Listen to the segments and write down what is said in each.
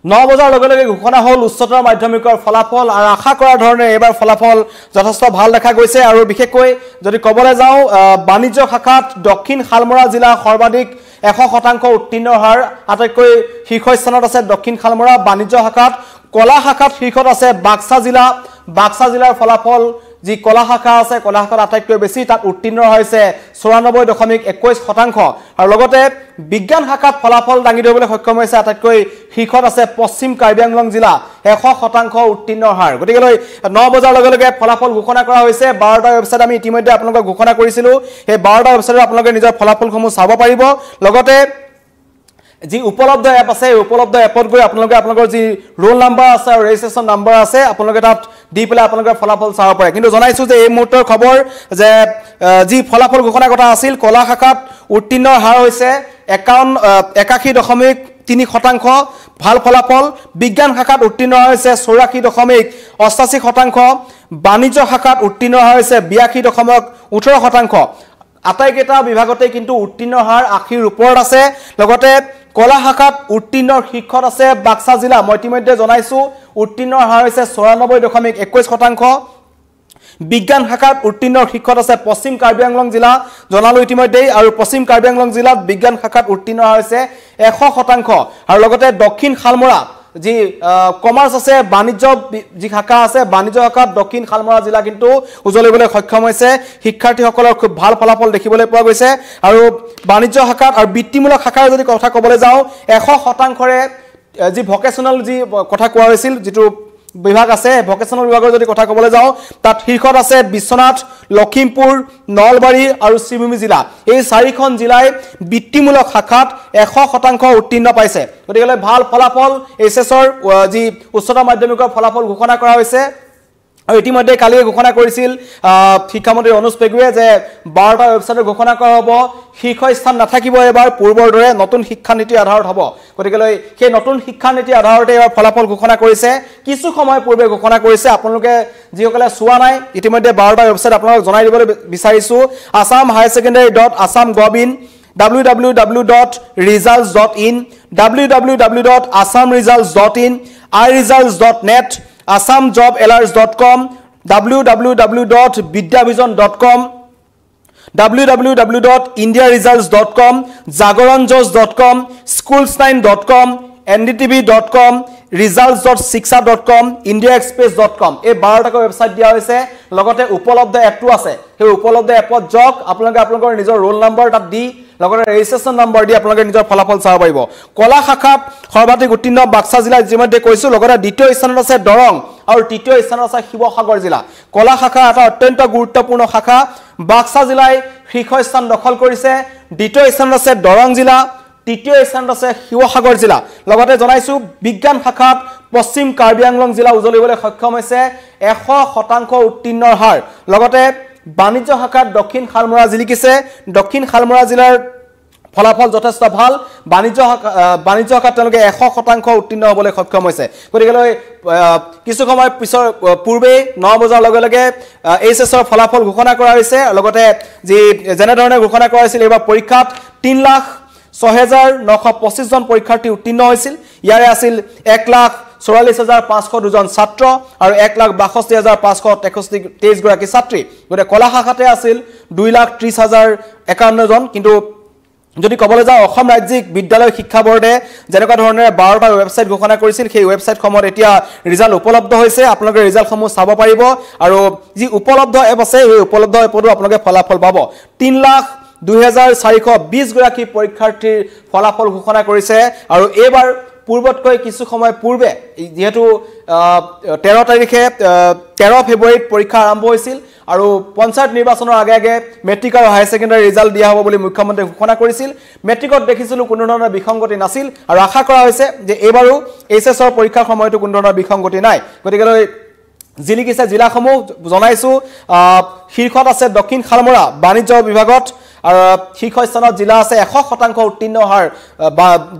9 বজাৰ লগে লগে ঘোষণা হল উচ্চতৰ মাধ্যমিকৰ ফলাফল আৰু আশা কৰাৰ ধৰণে এবাৰ ফলাফল যথেষ্ট ভাল দেখা গৈছে আৰু বিশেষকৈ যদি কবলৈ যাওঁ বাণিজ্য শাখাত দক্ষিণ শালমৰা জিলা সৰ্বাধিক 100% উত্তীৰ্ণৰ হাৰ আটাইতকৈ শীৰ্ষ স্থানত আছে দক্ষিণ শালমৰা বাণিজ্য শাখাত কলা শাখাত শীৰ্ষত আছে বাক্সা জিলাৰ ফলাফল যি কলা শাখা আছে কলা শাখাত আটাইতকৈ বেছি তাত উত্তীৰ্ণ হৈছে 94.21% আৰু লগতে বিজ্ঞান শাখাত ফলাফল দাঙি ধৰিবলৈ সক্ষম হৈছে আটাইতকৈ শীৰ্ষত আছে পশ্চিম কাৰ্বি আংলং জিলা 100% উত্তীৰ্ণ হাৰ গতিকে 9 বজাৰ লগে লগে ফলাফল ঘোষণা কৰা হৈছে 12টা ৱেবছাইট আমি ইতিমধ্যে আপোনালোকক ঘোষণা কৰিছিলো এই 12টা ৱেবছাইটত আপোনালোকে নিজৰ ফলাফলসমূহ চাব পাৰিব লগতে যি উপলব্ধ এপ আছে উপলব্ধ এপত গৈ আপোনালোকে আপোনালোকৰ যি ৰোল নাম্বাৰ আছে আৰু ৰেজিষ্ট্ৰেচন নাম্বাৰ আছে আপোনালোকে তাত দি পেলাই আপোনালোকৰ ফলাফল চাব পাৰে কিন্তু জনাইছো যে এই মুহূৰ্তৰ খবৰ যে যি ফলাফল ঘোষণা কথা আছিল কলা শাখাত উত্তীৰ্ণৰ হাৰ হৈছে 81.3% ভাল ফলাফল বিজ্ঞান শাখাত উত্তীৰ্ণ হৈছে 84.88% বাণিজ্য শাখাত উত্তীৰ্ণ হৈছে 82.18% আটাইকেইটা বিভাগতে কিন্তু উত্তীৰ্ণ হাৰ 80ৰ ওপৰত আছে লগতে কলা শাখাত উত্তীৰ্ণৰ শীৰ্ষত আছে বাক্সা জিলা মই ইতিমধ্যে জনাইছো উত্তীৰ্ণৰ হাৰ হৈছে 94.21% বিজ্ঞান শাখাত উত্তীৰ্ণৰ শীৰ্ষত আছে পশ্চিম কাৰ্বি আংলং জিলা জনালো ইতিমধ্যে আৰু পশ্চিম কাৰ্বি আংলং জিলাত বিজ্ঞান শাখাত উত্তীৰ্ণ হৈছে 100% আৰু লগতে দক্ষিণ শালমৰা যি কমাৰ্চ আছে বাণিজ্য যি শাখা আছে বাণিজ্য শাখাত দক্ষিণ শালমৰা জিলা কিন্তু উজলিবলৈ সক্ষম হৈছে শিক্ষাৰ্থীসকলৰ খুব ভাল ফলাফল দেখিবলৈ পোৱা গৈছে আৰু বাণিজ্য শাখাত আৰু বৃত্তিমূলক শাখাৰ যদি কথা ক'বলৈ যাওঁ 100%ৰে যি ভকেশনাল যি কথা কোৱা হৈছিল যেটো বিভাগ আছে ভকেশনাল বিভাগৰ যদি কথা ক'বলৈ যাওঁ তাত শীৰ্ষত আছে বিশ্বনাথ লখিমপুৰ নলবাৰী আৰু শ্ৰীভূমি জিলা এই চাৰিখন জিলাই বৃত্তিমূলক শাখাত 100% উত্তীৰ্ণ পাইছে গতিকে ভাল ফলাফল এছএছৰ যি উচ্চতৰ মাধ্যমিকৰ ফলাফল ঘোষণা কৰা হৈছে আৰু ইতিমধ্যে কালি ঘোষণা কৰিছিল শিক্ষামন্ত্ৰী অনুজ পেগুৱে যে 12টা ৱেবছাইটৰ ঘোষণা কৰা হ'ব শীৰ্ষ স্থান নাথাকিব এবাৰ পূৰ্বৰ দৰে নতুন শিক্ষা নীতি আধাৰত হ'ব গতিকে সেই নতুন শিক্ষা নীতি আধাৰতে এবাৰ ফলাফল ঘোষণা কৰিছে কিছু সময় পূৰ্বে ঘোষণা কৰিছে আপোনালোকে যিসকলে চোৱা নাই ইতিমধ্যে 12টা ৱেবছাইট আপোনালোকক জনাই দিবলৈ বিচাৰিছো assam.highersecondary.assam.gov.in www.results.in www.assamresults.in iresults.net assamjobalerts.com www.vidyavision.com www.indiaresults.com jagoranjos.com schoolsnine.com ndtv.com results.shiksha.com indiaexpress.com এই 12টা ৱেবছাইট দিয়া হৈছে লগতে উপলব্ধ এপটো আছে সেই উপলব্ধ এপত জক আপোনালোকে আপোনালোকৰ নিজৰ ৰোল নাম্বাৰ তাত দি লগতে ৰেজিষ্ট্ৰেচন নাম্বাৰ দি আপোনালোকে নিজৰ ফলাফল চাব পাৰিব কলা শাখাত সৰ্বাধিক উত্তীৰ্ণ বাক্সা জিলা যিমধ্যে কৈছো লগতে দ্বিতীয় স্থানত আছে দৰং আৰু তৃতীয় স্থানত আছে শিৱসাগৰ জিলা কলা শাখা এটা অত্যন্ত গুৰুত্বপূৰ্ণ শাখা বাক্সা জিলাই শীৰ্ষ স্থান দখল কৰিছে দ্বিতীয় স্থানত আছে দৰং জিলা তৃতীয় স্থানত আছে শিৱসাগৰ জিলা লগতে জনাইছো বিজ্ঞান শাখাত পশ্চিম কাৰ্বি আংলং জিলা উজলিবলৈ সক্ষম হৈছে 100% উত্তীৰ্ণৰ হাৰ লগতে বাণিজ্য শাখাত দক্ষিণ শালমৰা জিলিকিছে দক্ষিণ শালমৰা জিলাৰ ফলাফল যথেষ্ট ভাল বাণিজ্য শাখাত তেওঁলোকে 100% উত্তীৰ্ণ হ'বলৈ সক্ষম হৈছে গতিকে কিছু সময় পিছৰ পূৰ্বে 9 বজাৰ লগে লগে এইচএছৰ ফলাফল ঘোষণা কৰা হৈছে লগতে যি যেনে ধৰণে ঘোষণা কৰা হৈছিল এবাৰ পৰীক্ষাত 3,06,925 জন পৰীক্ষাৰ্থী উত্তীৰ্ণ হৈছিল ইয়াৰে আছিল 1,44,502 জন ছাত্ৰ আৰু 1,62,523 গৰাকী ছাত্ৰী গতে কলা শাখাতে আছিল 2,30,051 জন কিন্তু যদি কবলৈ যাওঁ অসম ৰাজ্যিক বিদ্যালয় শিক্ষা বৰ্ডে যেনেকুৱা ধৰণে 12টা ৱেবছাইট ঘোষণা কৰিছিল সেই ৱেবছাইটসমূহত এতিয়া ৰিজাল্ট উপলব্ধ হৈছে আপোনালোকে ৰিজাল্টসমূহ চাব পাৰিব আৰু যি উপলব্ধ এপ আছে এই উপলব্ধ এপতো আপোনালোকে ফলাফল পাব 3,02,420 গৰাকী পৰীক্ষাৰ্থীৰ ফলাফল ঘোষণা কৰিছে আৰু এইবাৰ পূৰ্বতকৈ কিছু সময় পূৰ্বে যেহেতু 13 তাৰিখে 13 ফেব্ৰুৱাৰীত পৰীক্ষা আৰম্ভ হৈছিল আৰু পঞ্চায়ত নিৰ্বাচনৰ আগে আগে মেট্ৰিক আৰু হাই সেকেন্ডাৰী ৰিজাল্ট দিয়া হ'ব বুলি মুখ্যমন্ত্ৰী ঘোষণা কৰিছিল মেট্ৰিকত দেখিছিলো কোনো ধৰণৰ বিসংগতি নাছিল আৰু আশা কৰা হৈছে যে এবাৰো এইচএছৰ পৰীক্ষাৰ সময়তো কোনো ধৰণৰ বিসংগতি নাই গতিকে জিলিকিছে জিলাসমূহ জনাইছো শীৰ্ষত আছে দক্ষিণ শালমৰা বাণিজ্য বিভাগত আৰু শীৰ্ষ স্থানত জিলা আছে 100% উত্তীৰ্ণ হাৰ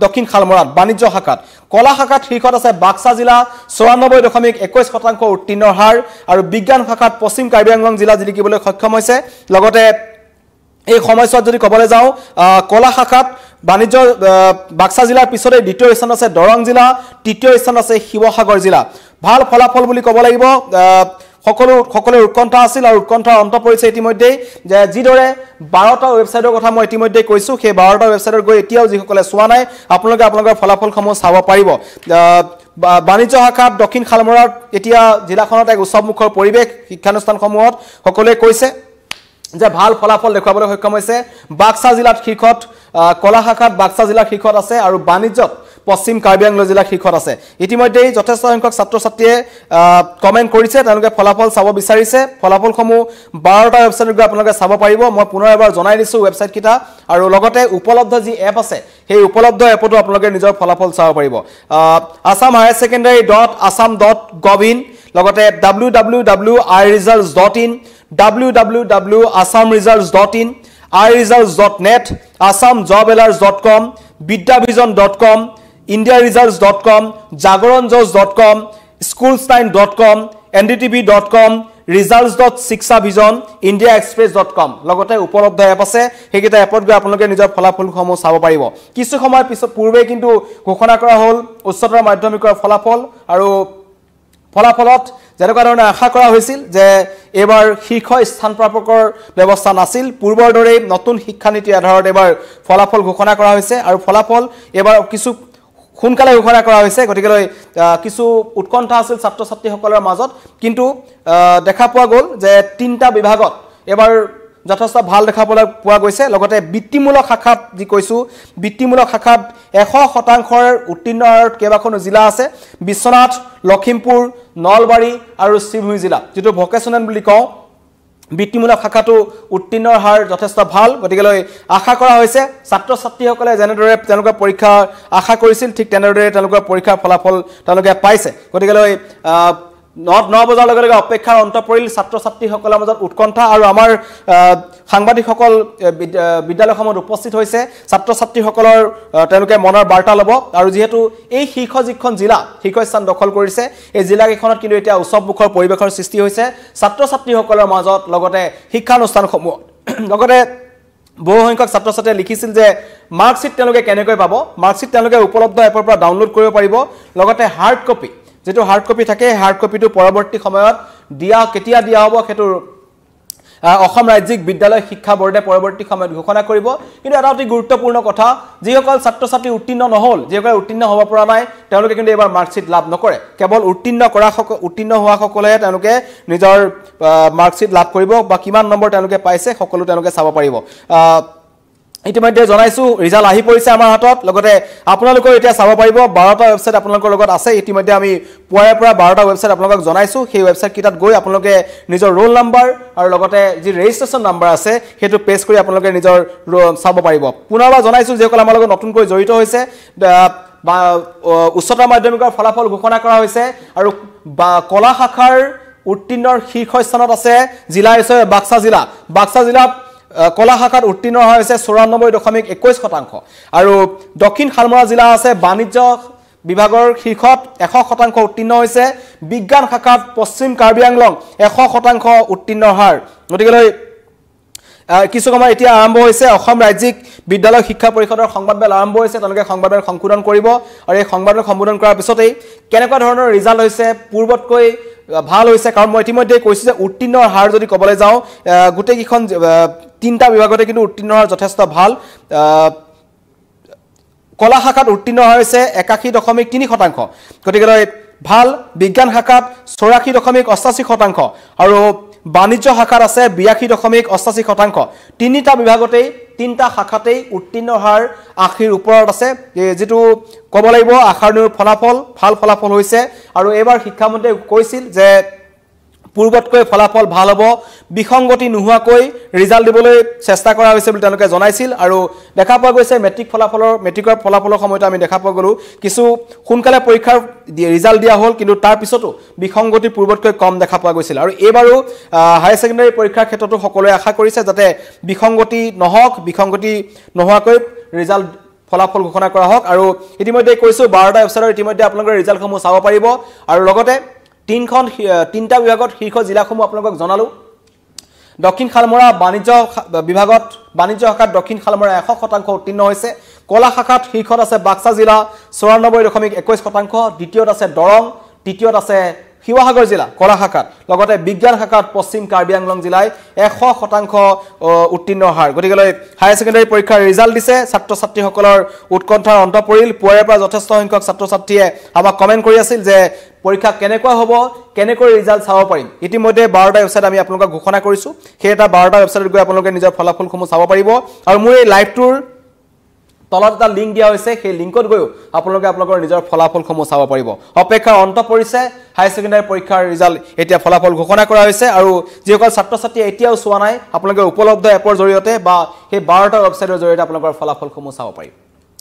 দক্ষিণ শালমৰাত বাণিজ্য শাখাত কলা শাখাত শীৰ্ষত আছে বাক্সা জিলা 94.21% উত্তীৰ্ণ হাৰ আৰু বিজ্ঞান শাখাত পশ্চিম কাৰ্বি আংলং জিলা জিলিকিবলৈ সক্ষম হৈছে লগতে এই সময়ছোৱাত যদি ক'বলৈ যাওঁ কলা শাখাত বাণিজ্য বাক্সা জিলাৰ পিছতে দ্বিতীয় স্থান আছে দৰং জিলা তৃতীয় স্থান আছে শিৱসাগৰ জিলা ভাল ফলাফল বুলি ক'ব লাগিব সকলো উৎকণ্ঠা আছিল আৰু উৎকণ্ঠাৰ অন্ত পৰিছে ইতিমধ্যে যে যিদৰে 12টা ৱেবছাইটৰ কথা মই ইতিমধ্যে কৈছো সেই 12টা ৱেবছাইটত গৈ এতিয়াও যিসকলে চোৱা নাই আপোনালোকে আপোনালোকৰ ফলাফলসমূহ চাব পাৰিব বাণিজ্য শাখাত দক্ষিণ খালমৰাত এতিয়া জিলাখনত এক উৎসৱমুখৰ পৰিৱেশ শিক্ষানুষ্ঠানসমূহত সকলোৱে কৈছে যে ভাল ফলাফল দেখুৱাবলৈ সক্ষম হৈছে বাক্সা জিলাত শীৰ্ষত কলা শাখাত বাক্সা জিলাৰ শীৰ্ষত আছে আৰু বাণিজ্যত পশ্চিম কাৰ্বি আংলং জিলাৰ শীৰ্ষত আছে ইতিমধ্যে যথেষ্ট সংখ্যক ছাত্ৰ ছাত্ৰীয়ে কমেন্ট কৰিছে তেওঁলোকে ফলাফল চাব বিচাৰিছে ফলাফলসমূহ 12টা ৱেবছাইটত গৈ আপোনালোকে চাব পাৰিব মই পুনৰ এবাৰ জনাই দিছো ৱেবছাইট কিটা আৰু লগতে উপলব্ধ যি এপ আছে সেই উপলব্ধ এপটো আপোনালোকে নিজৰ ফলাফল চাব পাৰিব assamhighersecondary.assam.gov.in লগতে www.iresults.in www.assamresults.in iresults.net assamjobalers.com vidyavision.com indiaresults.com jagoranjos.com schoolstime.com ndtv.com results.shikshavision indiaexpress.com লগতে উপলব্ধ এপ আছে হেকিটা এপত গৈ আপোনালোকে নিজৰ ফলাফলসমূহ চাব পাৰিব কিছু সময় পিছত পূৰ্বে কিন্তু ঘোষণা কৰা হ'ল উচ্চতৰ মাধ্যমিকৰ ফলাফল আৰু ফলাফলত যেনেকুৱা ধৰণে আশা কৰা হৈছিল যে এবাৰ শীৰ্ষ স্থান প্ৰাপকৰ ব্যৱস্থা নাছিল পূৰ্বৰ দৰে নতুন শিক্ষানীতিৰ আধাৰত এবাৰ ফলাফল ঘোষণা কৰা হৈছে আৰু ফলাফল এবাৰ কিছু সোনকালে ঘোষণা কৰা হৈছে গতিকে কিছু উৎকণ্ঠা আছিল ছাত্ৰ ছাত্ৰীসকলৰ মাজত কিন্তু দেখা পোৱা গ'ল যে তিনটা বিভাগত এবাৰ যথেষ্ট ভাল দেখা পোৱা গৈছে লগতে বৃত্তিমূলক শাখাত যি কৈছো বৃত্তিমূলক শাখাত 100% উত্তীৰ্ণ হাৰত কেইবাখনো জিলা আছে বিশ্বনাথ লখিমপুৰ নলবাৰী আৰু শিৱসাগৰ জিলা যেটো ভোকেশনাল বুলি কওঁ বৃত্তিমূলক শাখাটো উত্তীৰ্ণৰ হাৰ যথেষ্ট ভাল গতিকে আশা কৰা হৈছে ছাত্ৰ ছাত্ৰীসকলে যেনেদৰে তেওঁলোকৰ পৰীক্ষা আশা কৰিছিল ঠিক তেনেদৰে তেওঁলোকৰ পৰীক্ষাৰ ফলাফল তেওঁলোকে পাইছে গতিকে 9 বজাৰ লগে লগে অপেক্ষাৰ অন্ত পৰিল ছাত্ৰ ছাত্ৰীসকলৰ মাজত উৎকণ্ঠা আৰু আমাৰ সাংবাদিকসকল বিদ্যালয়সমূহত উপস্থিত হৈছে ছাত্ৰ ছাত্ৰীসকলৰ তেওঁলোকে মনৰ বাৰ্তা ল'ব আৰু যেহেতু এই শীৰ্ষ যিখন জিলা শীৰ্ষস্থান দখল কৰিছে এই জিলাকেইখনত কিন্তু এতিয়া উৎসৱমুখৰ পৰিৱেশৰ সৃষ্টি হৈছে ছাত্ৰ ছাত্ৰীসকলৰ মাজত লগতে শিক্ষানুষ্ঠানসমূহ লগতে বহু সংখ্যক ছাত্ৰ ছাত্ৰীয়ে লিখিছিল যে মাৰ্কশিট তেওঁলোকে কেনেকৈ পাব মাৰ্কশিট তেওঁলোকে উপলব্ধ এপৰ পৰা ডাউনলোড কৰিব পাৰিব লগতে হাৰ্ড কপি যেটো হাৰ্ড কপি থাকে হাৰ্ড কপিটো পৰৱৰ্তী সময়ত কেতিয়া দিয়া হ'ব হেতু অসম ৰাজ্যিক বিদ্যালয় শিক্ষা বৰ্ডে পৰৱৰ্তী সময়ত ঘোষণা কৰিব কিন্তু এটা অতি গুৰুত্বপূৰ্ণ কথা যিসকল ছাত্ৰ ছাত্ৰী উত্তীৰ্ণ নহল যিসকল উত্তীৰ্ণ হ'ব পৰা নাই তেওঁলোকে কিন্তু এবাৰ মাৰ্কশিট লাভ নকৰে কেৱল উত্তীৰ্ণ হোৱা সকলে তেওঁলোকে নিজৰ মাৰ্কশিট লাভ কৰিব বা কিমান নম্বৰ তেওঁলোকে পাইছে সকলো তেওঁলোকে চাব পাৰিব ইতিমধ্যে জনাইছো ৰিজাল্ট আহি পৰিছে আমাৰ হাতত লগতে আপোনালোকৰ এতিয়া চাব পাৰিব 12টা ৱেবছাইট আপোনালোকৰ লগত আছে ইতিমধ্যে আমি পুৱাৰে পৰা 12টা ৱেবছাইট আপোনালোকক জনাইছো সেই ৱেবছাইট কিটাত গৈ আপোনালোকে নিজৰ ৰোল নম্বৰ আৰু লগতে যি ৰেজিষ্ট্ৰেচন নম্বৰ আছে হেতু পেজ কৰি আপোনালোকে নিজৰ চাব পাৰিব পুনৰবাৰ জনাইছো যে সকল আমাৰ লগত নতুনকৈ জড়িত হৈছে উচ্চতৰ মাধ্যমিকৰ ফলাফল ঘোষণা কৰা হৈছে আৰু কলা শাখাৰ উত্তীৰ্ণৰ শীৰ্ষস্থানত আছে জিলা আছে বাক্সা জিলাত কলা শাখাত উত্তীৰ্ণ হৈছে 94.21% আৰু দক্ষিণ খালমৰা জিলা আছে বাণিজ্য বিভাগৰ শীৰ্ষত 100% উত্তীৰ্ণ হৈছে বিজ্ঞান শাখাত পশ্চিম কাৰ্বি আংলং 100% উত্তীৰ্ণ হাৰ গতিকে কিছু সময় এতিয়া আৰম্ভ হৈছে অসম ৰাজ্যিক বিদ্যালয় শিক্ষা পৰিষদৰ সংবাদমেল আৰম্ভ হৈছে তেওঁলোকে সংবাদমেল সংশোধন কৰিব আৰু এই সংবাদমেল সম্বোধন কৰাৰ পিছতেই কেনেকুৱা ধৰণৰ ৰিজাল্ট হৈছে পূৰ্বতকৈ ভাল হৈছে কাৰণ মই ইতিমধ্যে কৈছো যে উত্তীৰ্ণৰ হাৰ যদি ক'বলৈ যাওঁ গুটেই কিখন তিনটা বিভাগতে কিন্তু উত্তীৰ্ণ হাৰ যথেষ্ট ভাল কলা শাখাত উত্তীৰ্ণ হৈছে 81.3% গতিকে ভাল বিজ্ঞান শাখাত 84.88% আৰু বাণিজ্য শাখাত আছে 82.88% তিনিটা বিভাগতেই তিনটা শাখাতেই উত্তীৰ্ণ হাৰ 80ৰ ওপৰত আছে যেটো ক'ব লাগিব আখাৰনুৰ ফলাফল ভাল ফলাফল হৈছে আৰু এবাৰ শিক্ষামন্ত্ৰীয়ে কৈছিল যে পূৰ্বতকৈ ফলাফল ভাল হ'ব বিসংগতি নোহোৱাকৈ ৰিজাল্ট দিবলৈ চেষ্টা কৰা হৈছে বুলি তেওঁলোকে জনাইছিল আৰু দেখা পোৱা গৈছে মেট্ৰিকৰ ফলাফলৰ সময়ত আমি দেখা পোৱা গলো কিছু সোনকালে পৰীক্ষাৰ ৰিজাল্ট দিয়া হ'ল কিন্তু তাৰ পিছতো বিসংগতি পূৰ্বতকৈ কম দেখা পোৱা গৈছিল আৰু এবাৰো হাই সেকেন্ডাৰী পৰীক্ষাৰ ক্ষেত্ৰতো সকলোৱে আশা কৰিছে যাতে বিসংগতি নোহোৱাকৈ ৰিজাল্ট ফলাফল ঘোষণা কৰা হওক আৰু ইতিমধ্যে কৈছো 12টা ৱেবছাইটৰ ইতিমধ্যে আপোনালোকৰ ৰিজাল্টসমূহ চাব পাৰিব আৰু লগতে তিনটা বিভাগত শীৰ্ষ জিলাসমূহ আপোনালোকক জনালো দক্ষিণ শালমৰা বাণিজ্য বিভাগত বাণিজ্য শাখাত দক্ষিণ শালমৰা 100% উত্তীৰ্ণ হৈছে কলা শাখাত শীৰ্ষত আছে বাক্সা জিলা 94.21%, দ্বিতীয়ত আছে দৰং, তৃতীয়ত আছে শিৱসাগৰ জিলা কলা শাখাত, লগতে বিজ্ঞান শাখাত পশ্চিম কাৰ্বি আংলং জিলাই 100% উত্তীৰ্ণ হাৰ। গতিকে হায়াৰ ছেকেণ্ডাৰী পৰীক্ষাৰ ৰিজাল্ট দিছে, ছাত্ৰ ছাত্ৰীসকলৰ উৎকণ্ঠাৰ অন্ত পৰিল। পুৱাৰে পৰা যথেষ্ট সংখ্যক ছাত্ৰ ছাত্ৰীয়ে আমাক কমেণ্ট কৰি আছিল যে পৰীক্ষা কেনেকুৱা হ'ব, কেনেকৈ ৰিজাল্ট চাব পাৰিম। ইতিমধ্যে 12টা ৱেবছাইট আমি আপোনালোকক ঘোষণা কৰিছোঁ, সেই এটা 12টা ৱেবছাইটত গৈ আপোনালোকে নিজৰ ফলাফলসমূহ চাব পাৰিব। আৰু মোৰ এই লাইভটোৰ তলত এটা লিংক দিয়া হৈছে, সেই লিংকত গৈও আপোনালোকে আপোনালোকৰ নিজৰ ফলাফলসমূহ চাব পাৰিব। অপেক্ষাৰ অন্ত পৰিছে, হায়াৰ ছেকেণ্ডাৰী পৰীক্ষাৰ ৰিজাল্ট এতিয়া ফলাফল ঘোষণা কৰা হৈছে। আৰু যিসকল ছাত্ৰ ছাত্ৰীয়ে এতিয়াও চোৱা নাই, আপোনালোকে উপলব্ধ এপৰ জৰিয়তে বা সেই 12টা ৱেবছাইটৰ জৰিয়তে আপোনালোকৰ ফলাফলসমূহ চাব পাৰিব।